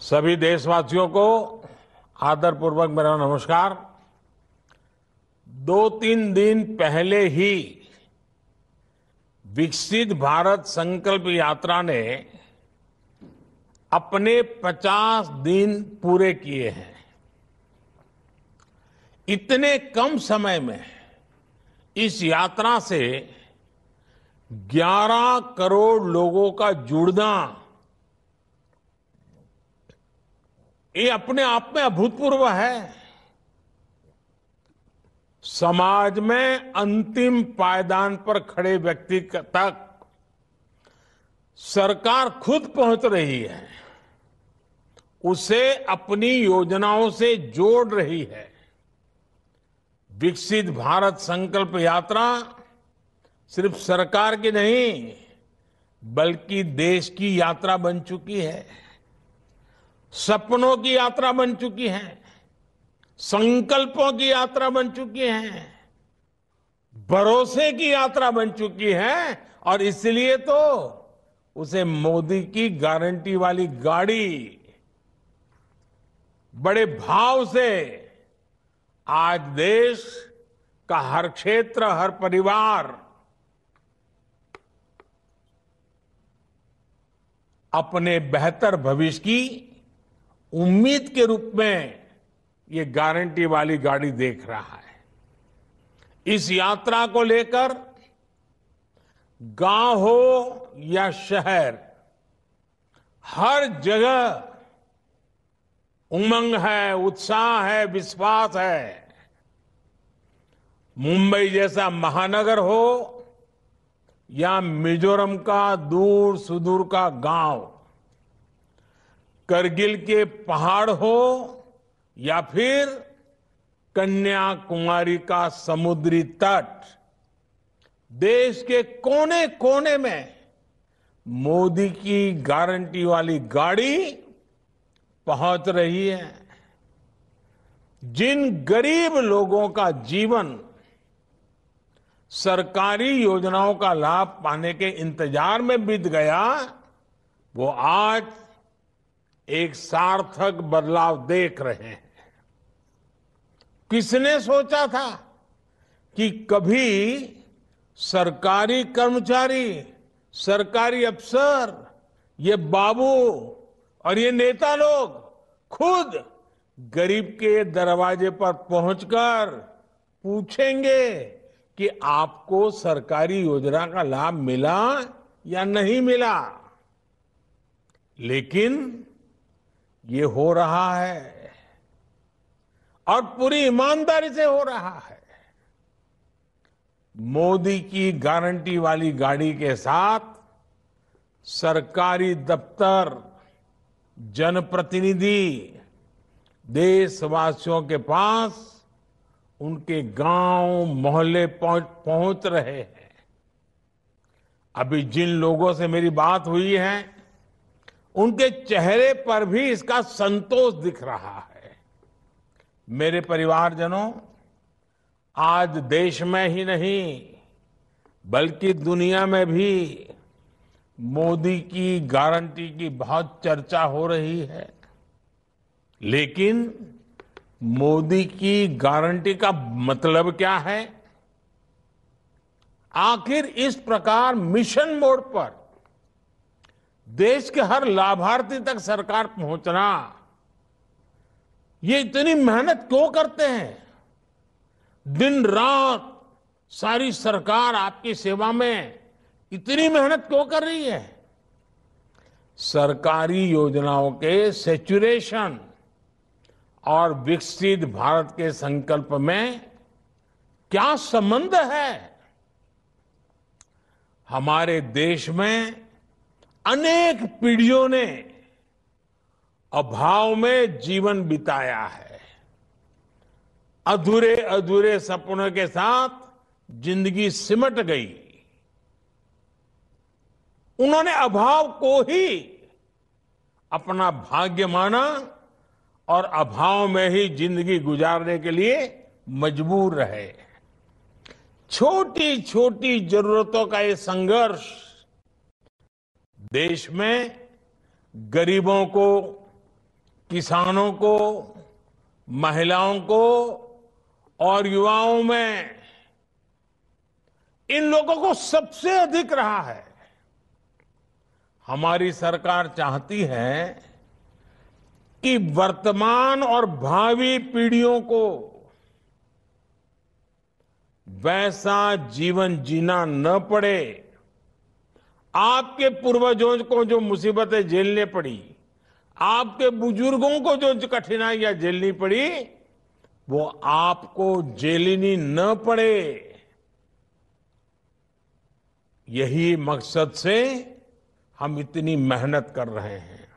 सभी देशवासियों को आदरपूर्वक मेरा नमस्कार। 2-3 दिन पहले ही विकसित भारत संकल्प यात्रा ने अपने 50 दिन पूरे किए हैं। इतने कम समय में इस यात्रा से 11 करोड़ लोगों का जुड़ना ये अपने आप में अभूतपूर्व है। समाज में अंतिम पायदान पर खड़े व्यक्ति तक सरकार खुद पहुंच रही है, उसे अपनी योजनाओं से जोड़ रही है। विकसित भारत संकल्प यात्रा सिर्फ सरकार की नहीं, बल्कि देश की यात्रा बन चुकी है। सपनों की यात्रा बन चुकी है, संकल्पों की यात्रा बन चुकी है, भरोसे की यात्रा बन चुकी है। और इसलिए तो उसे मोदी की गारंटी वाली गाड़ी बड़े भाव से आज देश का हर क्षेत्र, हर परिवार अपने बेहतर भविष्य की उम्मीद के रूप में ये गारंटी वाली गाड़ी देख रहा है। इस यात्रा को लेकर गांव हो या शहर, हर जगह उमंग है, उत्साह है, विश्वास है। मुंबई जैसा महानगर हो या मिजोरम का दूर सुदूर का गांव, करगिल के पहाड़ हो या फिर कन्याकुमारी का समुद्री तट, देश के कोने कोने में मोदी की गारंटी वाली गाड़ी पहुंच रही है। जिन गरीब लोगों का जीवन सरकारी योजनाओं का लाभ पाने के इंतजार में बीत गया, वो आज एक सार्थक बदलाव देख रहे हैं। किसने सोचा था कि कभी सरकारी कर्मचारी, सरकारी अफसर, ये बाबू और ये नेता लोग खुद गरीब के दरवाजे पर पहुंचकर पूछेंगे कि आपको सरकारी योजना का लाभ मिला या नहीं मिला। लेकिन ये हो रहा है और पूरी ईमानदारी से हो रहा है। मोदी की गारंटी वाली गाड़ी के साथ सरकारी दफ्तर, जनप्रतिनिधि देशवासियों के पास उनके गांव मोहल्ले पहुंच रहे हैं। अभी जिन लोगों से मेरी बात हुई है, उनके चेहरे पर भी इसका संतोष दिख रहा है। मेरे परिवारजनों, आज देश में ही नहीं बल्कि दुनिया में भी मोदी की गारंटी की बहुत चर्चा हो रही है। लेकिन मोदी की गारंटी का मतलब क्या है? आखिर इस प्रकार मिशन मोड पर देश के हर लाभार्थी तक सरकार पहुंचना, ये इतनी मेहनत क्यों करते हैं? दिन रात सारी सरकार आपकी सेवा में इतनी मेहनत क्यों कर रही है? सरकारी योजनाओं के सैचुरेशन और विकसित भारत के संकल्प में क्या संबंध है? हमारे देश में अनेक पीढ़ियों ने अभाव में जीवन बिताया है। अधूरे अधूरे सपनों के साथ जिंदगी सिमट गई। उन्होंने अभाव को ही अपना भाग्य माना और अभाव में ही जिंदगी गुजारने के लिए मजबूर रहे। छोटी छोटी जरूरतों का ये संघर्ष देश में गरीबों को किसानों को, महिलाओं को और युवाओं में इन लोगों को सबसे अधिक रहा है। हमारी सरकार चाहती है कि वर्तमान और भावी पीढ़ियों को वैसा जीवन जीना न पड़े। आपके पूर्वजों को जो मुसीबतें झेलने पड़ी, आपके बुजुर्गों को जो कठिनाइयां झेलनी पड़ी, वो आपको झेलनी न पड़े। यही मकसद से हम इतनी मेहनत कर रहे हैं।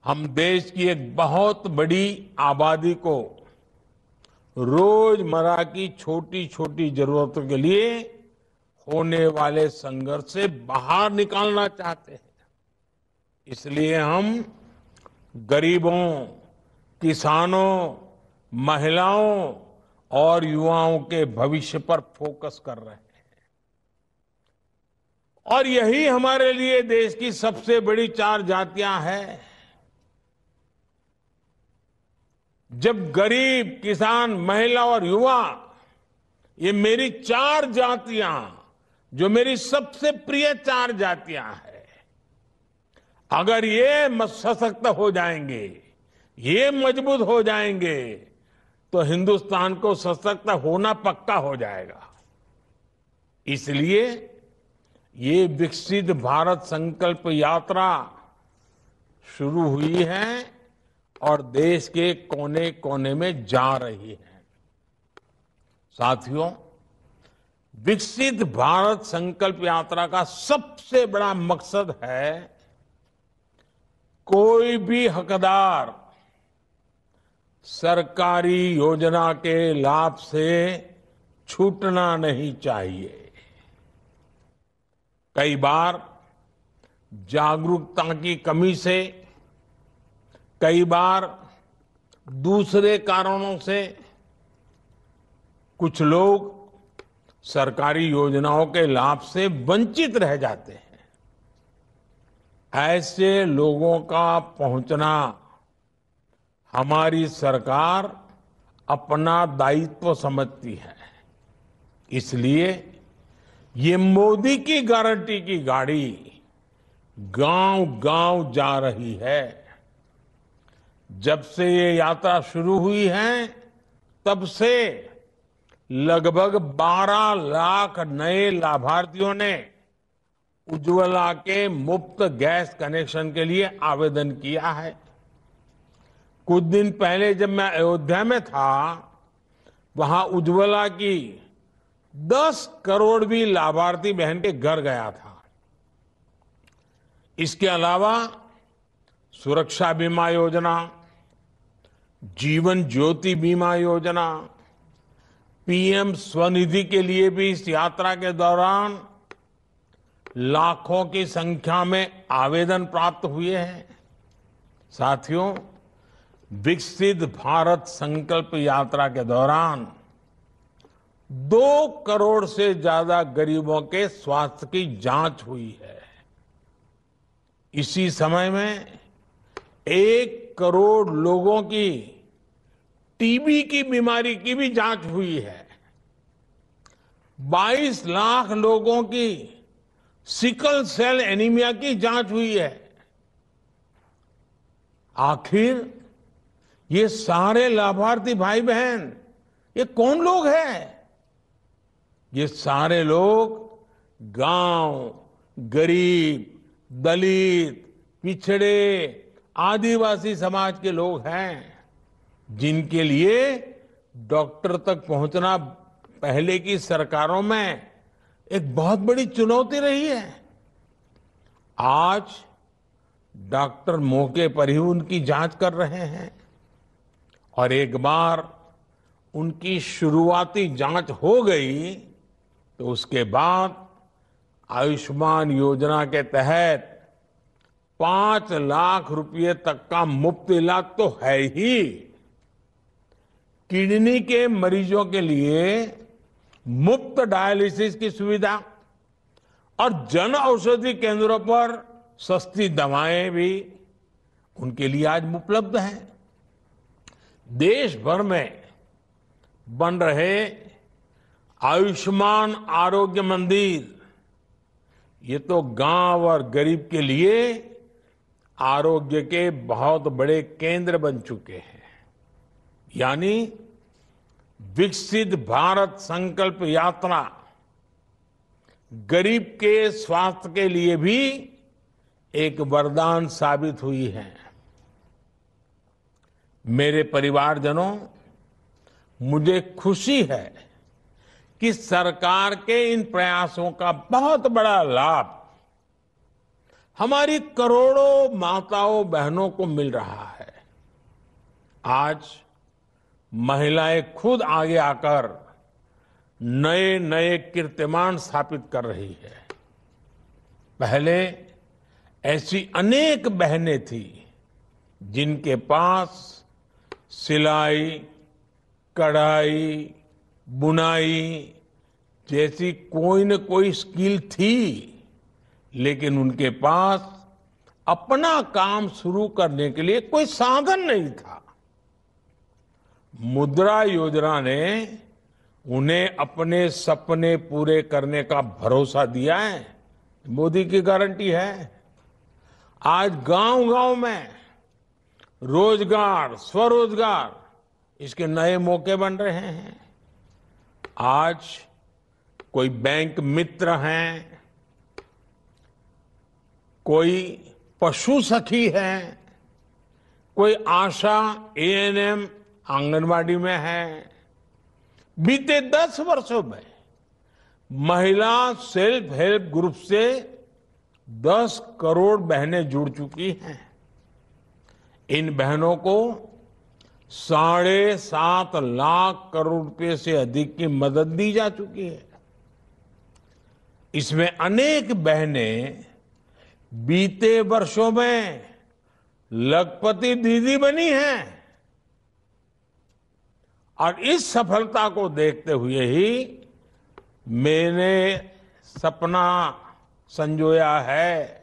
हम देश की एक बहुत बड़ी आबादी को रोजमर्रा की छोटी छोटी जरूरतों के लिए होने वाले संघर्ष से बाहर निकालना चाहते हैं। इसलिए हम गरीबों, किसानों, महिलाओं और युवाओं के भविष्य पर फोकस कर रहे हैं। और यही हमारे लिए देश की सबसे बड़ी 4 जातियां हैं। जब गरीब, किसान, महिला और युवा, ये मेरी 4 जातियां, जो मेरी सबसे प्रिय 4 जातियां हैं, अगर ये सशक्त हो जाएंगे, ये मजबूत हो जाएंगे, तो हिंदुस्तान को सशक्त होना पक्का हो जाएगा। इसलिए ये विकसित भारत संकल्प यात्रा शुरू हुई है और देश के कोने कोने में जा रही है। साथियों, विकसित भारत संकल्प यात्रा का सबसे बड़ा मकसद है कोई भी हकदार सरकारी योजना के लाभ से छूटना नहीं चाहिए। कई बार जागरूकता की कमी से, कई बार दूसरे कारणों से कुछ लोग सरकारी योजनाओं के लाभ से वंचित रह जाते हैं। ऐसे लोगों का पहुंचना हमारी सरकार अपना दायित्व समझती है। इसलिए ये मोदी की गारंटी की गाड़ी गांव-गांव जा रही है। जब से ये यात्रा शुरू हुई है, तब से लगभग 12 लाख नए लाभार्थियों ने उज्ज्वला के मुफ्त गैस कनेक्शन के लिए आवेदन किया है। कुछ दिन पहले जब मैं अयोध्या में था, वहां उज्ज्वला की 10 करोड़ भी लाभार्थी बहन के घर गया था। इसके अलावा सुरक्षा बीमा योजना, जीवन ज्योति बीमा योजना, पीएम स्वनिधि के लिए भी इस यात्रा के दौरान लाखों की संख्या में आवेदन प्राप्त हुए हैं। साथियों, विकसित भारत संकल्प यात्रा के दौरान 2 करोड़ से ज्यादा गरीबों के स्वास्थ्य की जांच हुई है। इसी समय में 1 करोड़ लोगों की टीबी की बीमारी की भी जांच हुई है। 22 लाख लोगों की सिकल सेल एनीमिया की जांच हुई है। आखिर ये सारे लाभार्थी भाई बहन, ये कौन लोग हैं? ये सारे लोग गांव, गरीब, दलित, पिछड़े, आदिवासी समाज के लोग हैं, जिनके लिए डॉक्टर तक पहुंचना पहले की सरकारों में एक बहुत बड़ी चुनौती रही है। आज डॉक्टर मौके पर ही उनकी जांच कर रहे हैं और एक बार उनकी शुरुआती जांच हो गई तो उसके बाद आयुष्मान योजना के तहत 5 लाख रुपए तक का मुफ्त इलाज तो है ही। किडनी के मरीजों के लिए मुफ्त डायलिसिस की सुविधा और जन औषधि केंद्रों पर सस्ती दवाएं भी उनके लिए आज उपलब्ध है। देश भर में बन रहे आयुष्मान आरोग्य मंदिर, ये तो गांव और गरीब के लिए आरोग्य के बहुत बड़े केंद्र बन चुके हैं। यानी विकसित भारत संकल्प यात्रा गरीब के स्वास्थ्य के लिए भी एक वरदान साबित हुई है। मेरे परिवारजनों, मुझे खुशी है कि सरकार के इन प्रयासों का बहुत बड़ा लाभ हमारी करोड़ों माताओं बहनों को मिल रहा है। आज महिलाएं खुद आगे आकर नए नए कीर्तिमान स्थापित कर रही है। पहले ऐसी अनेक बहनें थी जिनके पास सिलाई, कढ़ाई, बुनाई जैसी कोई न कोई स्किल थी, लेकिन उनके पास अपना काम शुरू करने के लिए कोई साधन नहीं था। मुद्रा योजना ने उन्हें अपने सपने पूरे करने का भरोसा दिया है। मोदी की गारंटी है। आज गांव-गांव में रोजगार, स्वरोजगार, इसके नए मौके बन रहे हैं। आज कोई बैंक मित्र हैं, कोई पशु सखी है, कोई आशा एएनएम आंगनवाड़ी में है। बीते 10 वर्षों में महिला सेल्फ हेल्प ग्रुप से 10 करोड़ बहनें जुड़ चुकी हैं। इन बहनों को 7.5 लाख करोड़ रुपए से अधिक की मदद दी जा चुकी है। इसमें अनेक बहनें बीते वर्षों में लखपति दीदी बनी हैं। और इस सफलता को देखते हुए ही मैंने सपना संजोया है,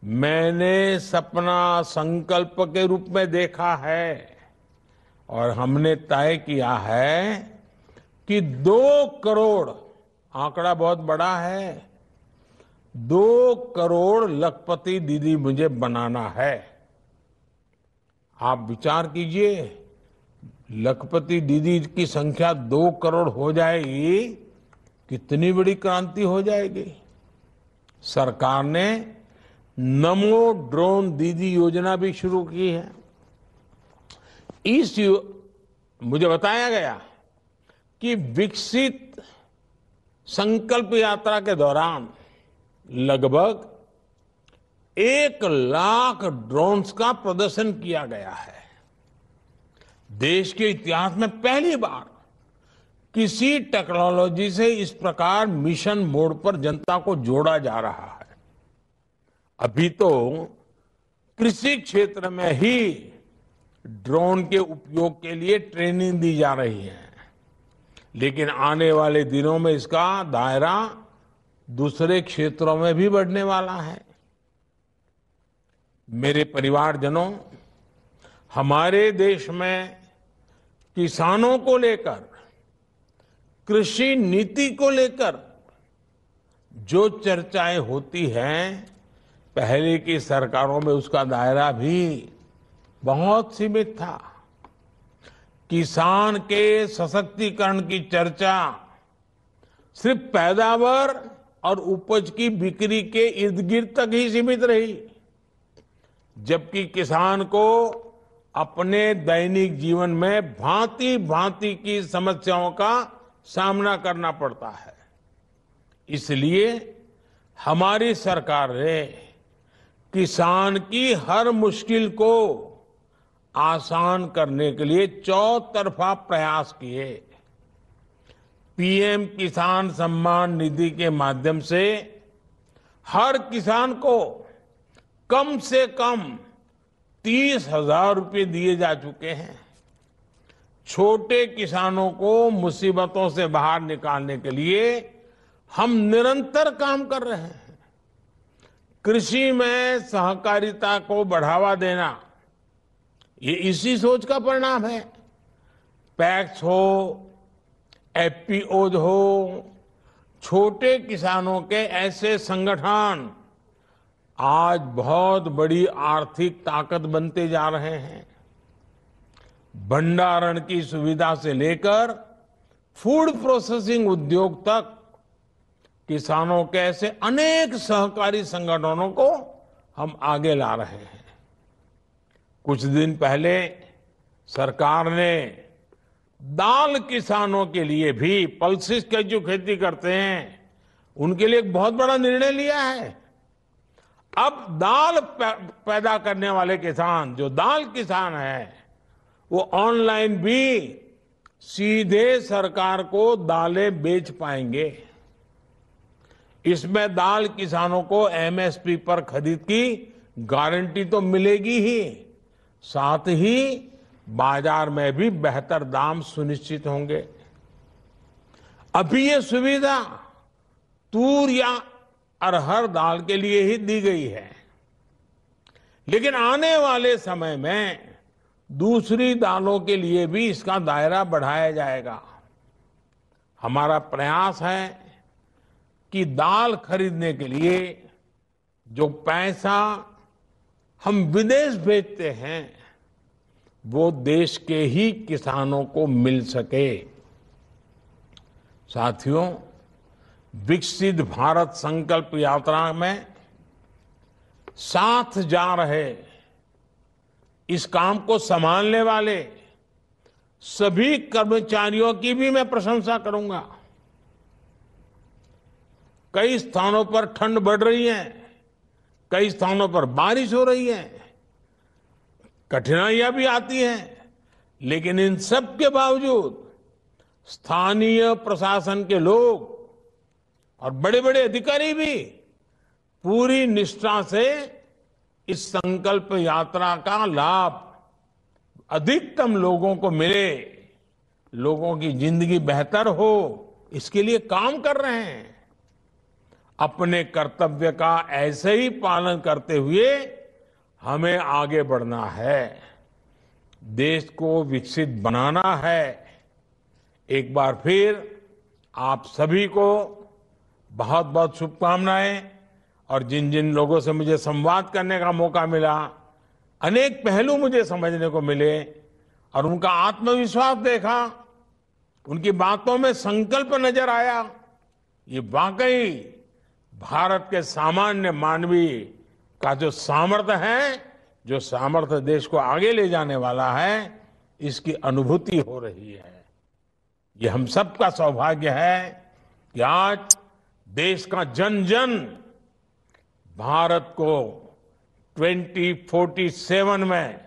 मैंने सपना संकल्प के रूप में देखा है और हमने तय किया है कि 2 करोड़, आंकड़ा बहुत बड़ा है, 2 करोड़ लखपति दीदी मुझे बनाना है। आप विचार कीजिए, लखपति दीदी की संख्या 2 करोड़ हो जाएगी, कितनी बड़ी क्रांति हो जाएगी। सरकार ने नमो ड्रोन दीदी योजना भी शुरू की है। मुझे बताया गया कि विकसित संकल्प यात्रा के दौरान लगभग 1 लाख ड्रोन्स का प्रदर्शन किया गया है। देश के इतिहास में पहली बार किसी टेक्नोलॉजी से इस प्रकार मिशन मोड पर जनता को जोड़ा जा रहा है। अभी तो कृषि क्षेत्र में ही ड्रोन के उपयोग के लिए ट्रेनिंग दी जा रही है, लेकिन आने वाले दिनों में इसका दायरा दूसरे क्षेत्रों में भी बढ़ने वाला है। मेरे परिवारजनों, हमारे देश में किसानों को लेकर, कृषि नीति को लेकर जो चर्चाएं होती हैं, पहले की सरकारों में उसका दायरा भी बहुत सीमित था। किसान के सशक्तिकरण की चर्चा सिर्फ पैदावार और उपज की बिक्री के इर्द गिर्द तक ही सीमित रही, जबकि किसान को अपने दैनिक जीवन में भांति भांति की समस्याओं का सामना करना पड़ता है। इसलिए हमारी सरकार ने किसान की हर मुश्किल को आसान करने के लिए चौतरफा प्रयास किए। पीएम किसान सम्मान निधि के माध्यम से हर किसान को कम से कम 30,000 रुपए दिए जा चुके हैं। छोटे किसानों को मुसीबतों से बाहर निकालने के लिए हम निरंतर काम कर रहे हैं। कृषि में सहकारिता को बढ़ावा देना, ये इसी सोच का परिणाम है। पैक्स हो, एफपीओज हो, छोटे किसानों के ऐसे संगठन आज बहुत बड़ी आर्थिक ताकत बनते जा रहे हैं। भंडारण की सुविधा से लेकर फूड प्रोसेसिंग उद्योग तक किसानों के ऐसे अनेक सहकारी संगठनों को हम आगे ला रहे हैं। कुछ दिन पहले सरकार ने दाल किसानों के लिए भी, पल्सेस की जो खेती करते हैं उनके लिए एक बहुत बड़ा निर्णय लिया है। अब दाल पैदा करने वाले किसान, जो दाल किसान है, वो ऑनलाइन भी सीधे सरकार को दालें बेच पाएंगे। इसमें दाल किसानों को एमएसपी पर खरीद की गारंटी तो मिलेगी ही, साथ ही बाजार में भी बेहतर दाम सुनिश्चित होंगे। अभी ये सुविधा तूर या अरहर दाल के लिए ही दी गई है, लेकिन आने वाले समय में दूसरी दालों के लिए भी इसका दायरा बढ़ाया जाएगा। हमारा प्रयास है कि दाल खरीदने के लिए जो पैसा हम विदेश भेजते हैं वो देश के ही किसानों को मिल सके। साथियों, विकसित भारत संकल्प यात्रा में साथ जा रहे, इस काम को संभालने वाले सभी कर्मचारियों की भी मैं प्रशंसा करूंगा। कई स्थानों पर ठंड बढ़ रही है, कई स्थानों पर बारिश हो रही है, कठिनाइयां भी आती हैं, लेकिन इन सब के बावजूद स्थानीय प्रशासन के लोग और बड़े बड़े अधिकारी भी पूरी निष्ठा से इस संकल्प यात्रा का लाभ अधिकतम लोगों को मिले, लोगों की जिंदगी बेहतर हो, इसके लिए काम कर रहे हैं। अपने कर्तव्य का ऐसे ही पालन करते हुए हमें आगे बढ़ना है, देश को विकसित बनाना है। एक बार फिर आप सभी को बहुत बहुत शुभकामनाएं। और जिन जिन लोगों से मुझे संवाद करने का मौका मिला, अनेक पहलू मुझे समझने को मिले और उनका आत्मविश्वास देखा, उनकी बातों में संकल्प नजर आया। ये वाकई भारत के सामान्य मानवी का जो सामर्थ्य है, जो सामर्थ्य देश को आगे ले जाने वाला है, इसकी अनुभूति हो रही है। ये हम सबका सौभाग्य है कि आज देश का जन जन भारत को 2047 में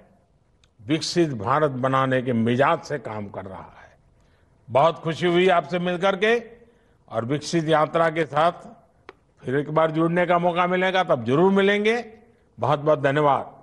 विकसित भारत बनाने के मिजाज से काम कर रहा है। बहुत खुशी हुई आपसे मिलकर के, और विकसित यात्रा के साथ फिर एक बार जुड़ने का मौका मिलेगा तब जरूर मिलेंगे। बहुत बहुत धन्यवाद।